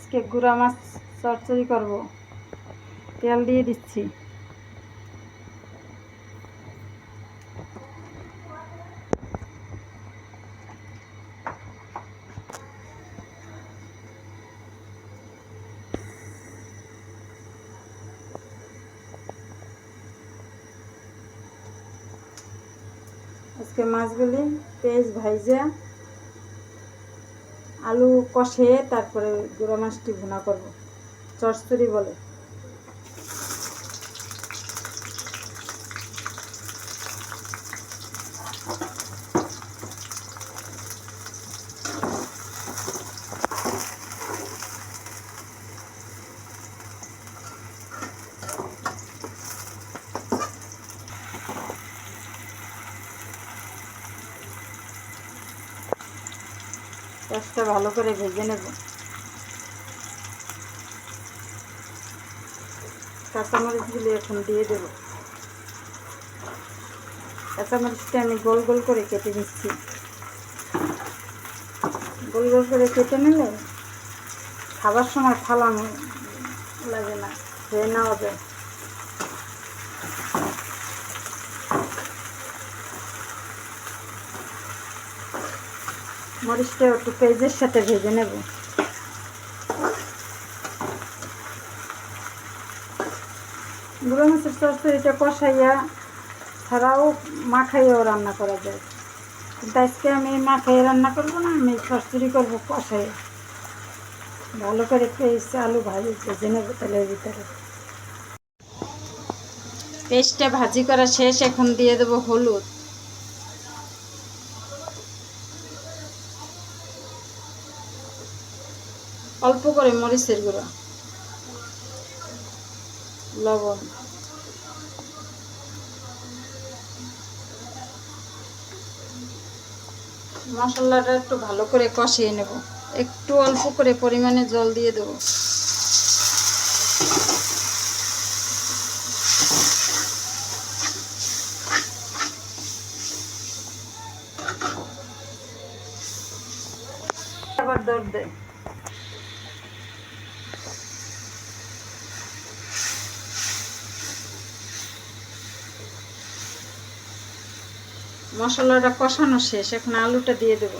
আজকে গুঁড়া মাছ চচ্চড়ি করব। তেল দিয়ে দিচ্ছি। আজকে মাছগুলি পেঁয়াজ ভাইজা আলু কষে তারপরে গুঁড়া মাছটি ভুনা করব, চচ্চড়ি বলে। পেঁয়াজটা ভালো করে ভেজে নেব। কাঁচামরিচগুলি এখন দিয়ে দেব। কাঁচামরিচটা আমি গোল গোল করে কেটে নিচ্ছি। গোল গোল করে কেটে নিলে খাবার সময় ফালানো লাগে না, খেয়ে নেওয়া যায়। মরিচটা একটু পেঁয়াজের সাথে ভেজে নেব। গুঁড়ো মাছের চচ্চড়িটা কষাইয়া ছাড়াও মাখাইয়াও রান্না করা যায়, কিন্তু আজকে আমি মাখাইয়ে রান্না করবো না, আমি চচ্চড়ি করবো কষাইয়ে। ভালো করে পেঁয়াজ আলু ভেজে নেব তেলের ভিতরে। পেঁয়াজটা ভাজি করা শেষ, এখন দিয়ে দেবো হলুদ, অল্প করে মরিচের গুঁড়ো, লবণ, মশলাটা একটু ভালো করে কষিয়ে নেব। একটু অল্প করে পরিমাণে জল দিয়ে দেব। আবার দর দেয়। মশলাটা কষানো শেষ, এখন আলুটা দিয়ে দেব।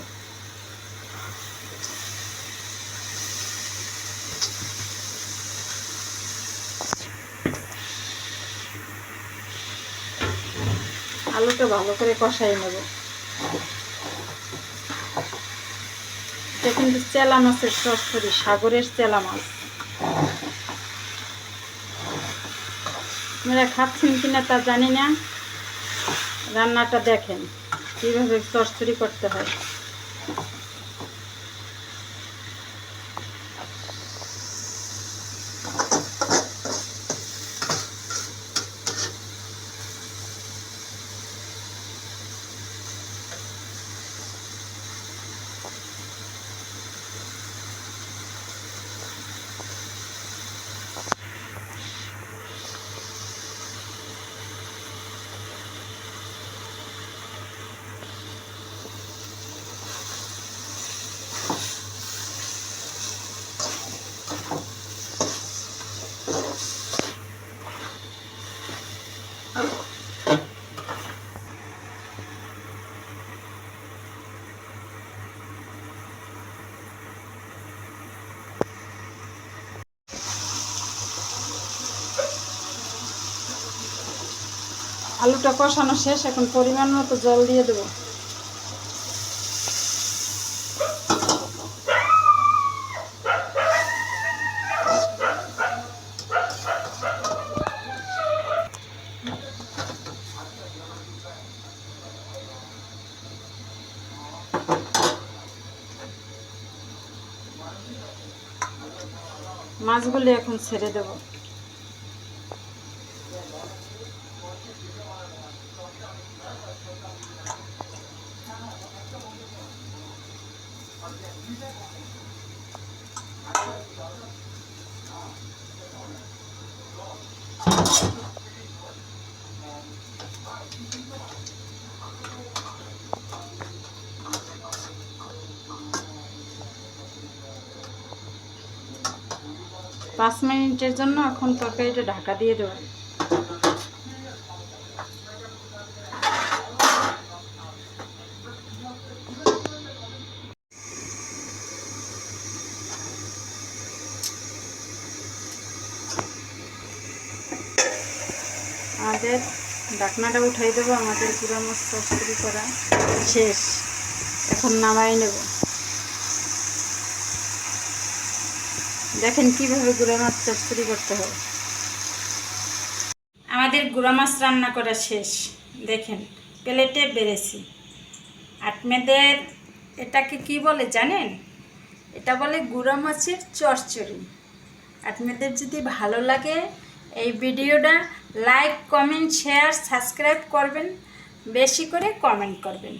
আলুটা ভালো করে কষাই নেব। এটা কিন্তু চেলা মাছের চচ্চড়ি, সাগরের চেলা মাছ। আপনারা খাচ্ছেন কিনা তা জানি না, রান্নাটা দেখেন কীভাবে চচ্চড়ি করতে হয়। আলুটা কষানো শেষ, এখন পরিমাণ মতো জল দিয়ে দেব। মাছগুলি এখন ছেড়ে দেব। 5 মিনিটের জন্য এখন তরকারিটা ঢাকা দিয়ে দেবো। আমাদের ঢাকনাটা উঠাই দেবো। আমাদের গুঁড়া মাছ চচ্চড়ি করা শেষ, এখন নামাই নেব। দেখেন কিভাবে গুঁড়া মাছ চচ্চড়ি করতে হবে। আমাদের গুঁড়া মাছ রান্না করা শেষ, দেখেন প্লেটে বেড়েছি। আপনাদের এটাকে কি বলে জানেন? এটা বলে গুঁড়া মাছের চচ্চড়ি। আপনাদের যদি ভালো লাগে এই ভিডিওটা লাইক, কমেন্ট, শেয়ার, সাবস্ক্রাইব করবেন, বেশি করে কমেন্ট করবেন।